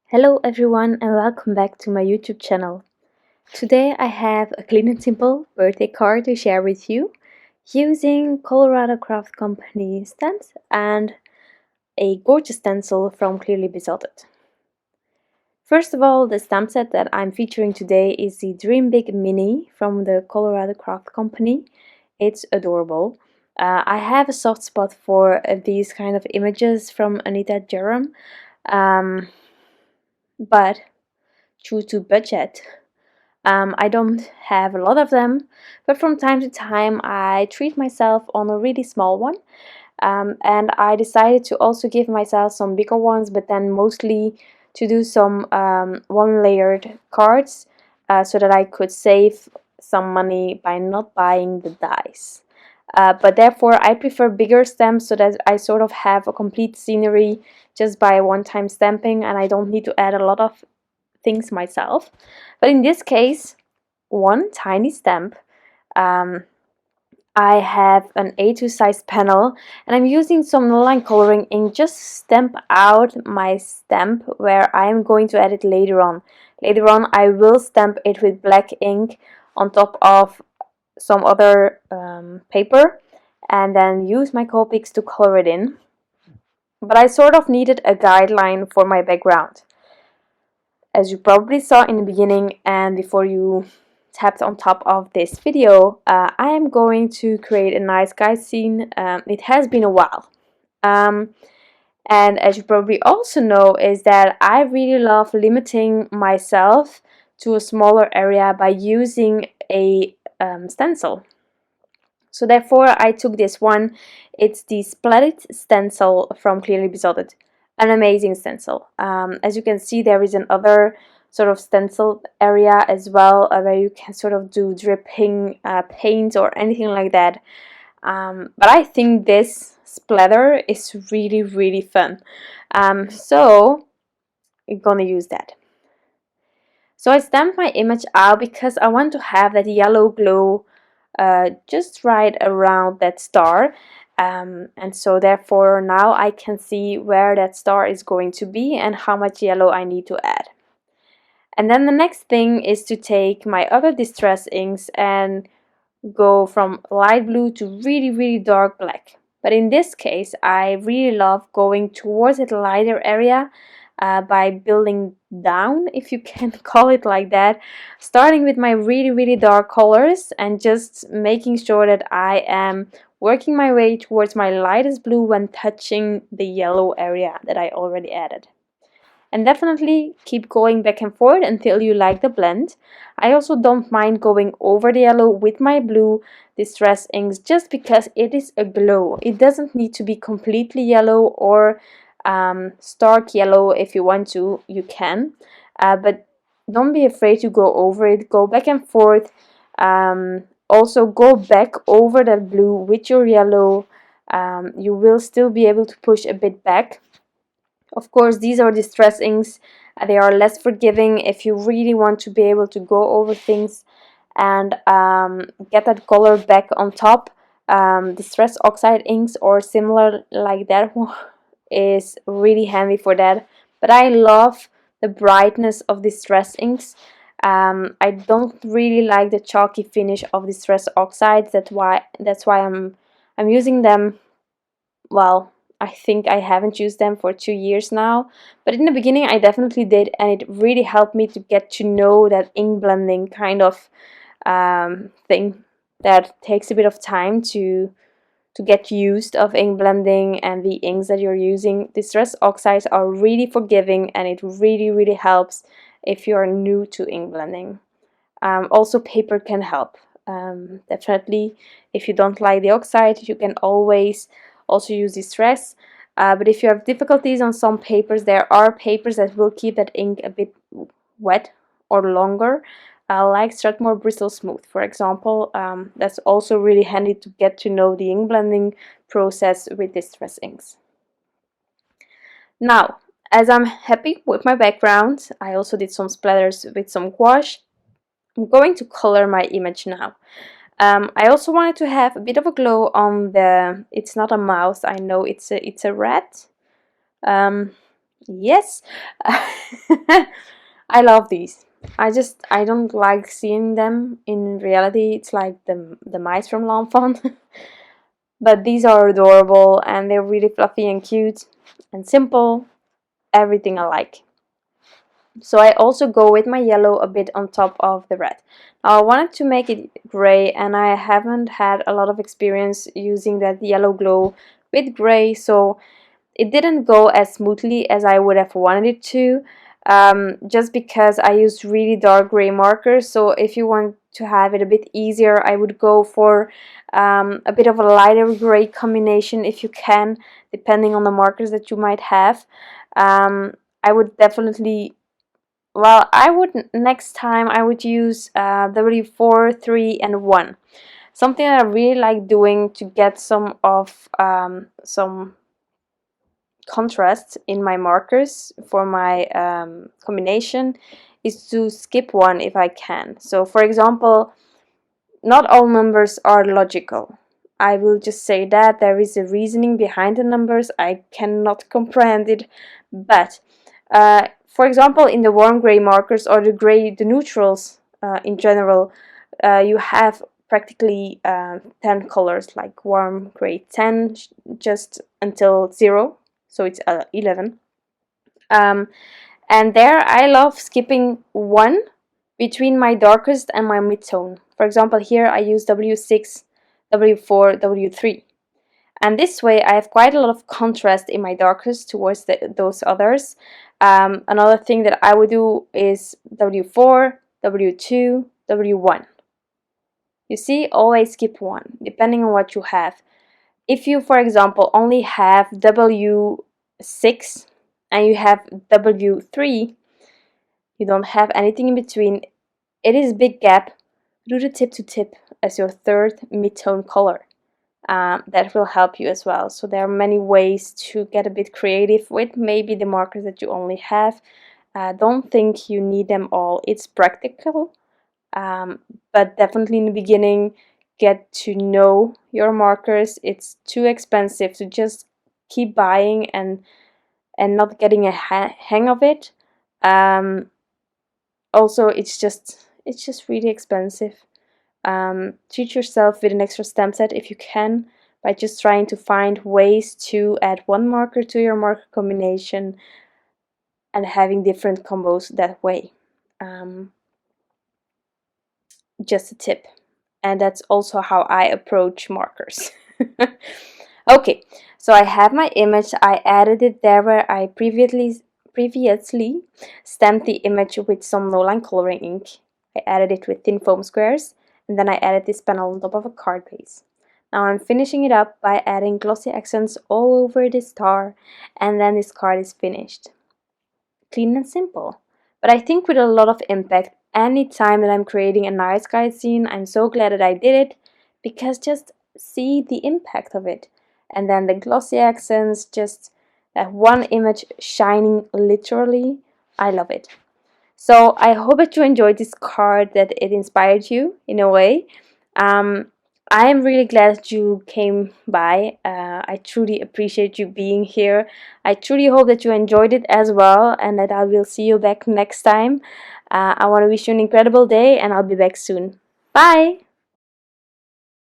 Hello everyone and welcome back to my YouTube channel. Today I have a clean and simple birthday card to share with you using Colorado Craft Company stamps and a gorgeous stencil from Clearly Besotted. First of all, the stamp set that I'm featuring today is the Dream Big Mini from the Colorado Craft Company. It's adorable. I have a soft spot for these kind of images from Anita Jerem. But due to budget, I don't have a lot of them, but from time to time I treat myself on a really small one, and I decided to also give myself some bigger ones, but then mostly to do some one-layered cards so that I could save some money by not buying the dies. But therefore I prefer bigger stamps so that I sort of have a complete scenery just by one-time stamping and I don't need to add a lot of things myself. But in this case, one tiny stamp. I have an A2 size panel and I'm using some line coloring ink just to stamp out my stamp where I'm going to add it later on. Later on I will stamp it with black ink on top of some other paper and then use my Copics to color it in. But I sort of needed a guideline for my background. As you probably saw in the beginning and before you tapped on top of this video, I am going to create a nice guide scene. It has been a while. And as you probably also know is that I really love limiting myself to a smaller area by using a stencil. So therefore I took this one. It's the Splat stencil from Clearly Besotted. An amazing stencil. As you can see, there is another sort of stencil area as well where you can sort of do dripping paint or anything like that. But I think this splatter is really fun. So I'm gonna use that. So I stamped my image out because I want to have that yellow glow just right around that star. And so therefore now I can see where that star is going to be and how much yellow I need to add. And then the next thing is to take my other distress inks and go from light blue to really dark black. But in this case I really love going towards that lighter area by building down, if you can call it like that, starting with my really dark colors and just making sure that I am working my way towards my lightest blue when touching the yellow area that I already added. And definitely keep going back and forth until you like the blend. I also don't mind going over the yellow with my blue distress inks just because it is a glow. It doesn't need to be completely yellow or stark yellow. If you want to, you can, but don't be afraid to go over it. Go back and forth. Also go back over that blue with your yellow. You will still be able to push a bit back. Of course, these are distress inks. They are less forgiving if you really want to be able to go over things and get that color back on top. Distress oxide inks or similar like that is really handy for that. But I love the brightness of distress inks. I don't really like the chalky finish of distress oxides. That's why I'm using them. Well, I think I haven't used them for 2 years now, but in the beginning I definitely did, and it really helped me to get to know that ink blending kind of thing that takes a bit of time to get used of ink blending and the inks that you're using. Distress oxides are really forgiving and it really helps if you're new to ink blending. Also paper can help. Definitely if you don't like the oxide you can always also use distress, but if you have difficulties on some papers, there are papers that will keep that ink a bit wet or longer, like Strathmore Bristol Smooth, for example. That's also really handy to get to know the ink blending process with distress inks. Now, as I'm happy with my background, I also did some splatters with some gouache. I'm going to color my image now. I also wanted to have a bit of a glow on the, it's not a mouse, I know it's a rat. Yes. I love these. I don't like seeing them in reality. It's like the mice from L'Enfant. But these are adorable and they're really fluffy and cute and simple. Everything I like. So I also go with my yellow a bit on top of the red. Now I wanted to make it gray, and I haven't had a lot of experience using that yellow glow with gray, so it didn't go as smoothly as I would have wanted it to, just because I used really dark gray markers. So if you want to have it a bit easier, I would go for a bit of a lighter gray combination if you can, depending on the markers that you might have. I would definitely, well, I would next time I would use W4, 3, and 1. Something that I really like doing to get some of some contrast in my markers for my combination is to skip one if I can. So for example, not all numbers are logical. I will just say that there is a reasoning behind the numbers. I cannot comprehend it, but for example, in the warm gray markers or the neutrals in general, you have practically 10 colors, like warm gray 10 just until 0, so it's 11. And there I love skipping 1 between my darkest and my mid-tone. For example, here I use W6, W4, W3. And this way I have quite a lot of contrast in my darkest towards those others. Another thing that I would do is W4, W2, W1. You see, always skip 1, depending on what you have. If you, for example, only have W6 and you have W3, you don't have anything in between, it is a big gap, do the tip to tip as your third mid-tone color. That will help you as well. So there are many ways to get a bit creative with maybe the markers that you only have. Don't think you need them all. It's practical, but definitely in the beginning, get to know your markers. It's too expensive to just keep buying and not getting a hang of it. Also, it's just really expensive. Treat yourself with an extra stamp set if you can, by just trying to find ways to add one marker to your marker combination and having different combos that way. Just a tip. And that's also how I approach markers. Okay, so I have my image. I added it there where I previously stamped the image with some no-line coloring ink. I added it with thin foam squares, and then I added this panel on top of a card base. Now I'm finishing it up by adding glossy accents all over this star, and then this card is finished. Clean and simple, but I think with a lot of impact. Anytime that I'm creating a night sky scene, I'm so glad that I did it, because just see the impact of it. And then the glossy accents, just that one image shining literally. I love it. So I hope that you enjoyed this card, that it inspired you in a way. I am really glad that you came by. I truly appreciate you being here. I truly hope that you enjoyed it as well, and that I will see you back next time. I want to wish you an incredible day, and I'll be back soon. Bye!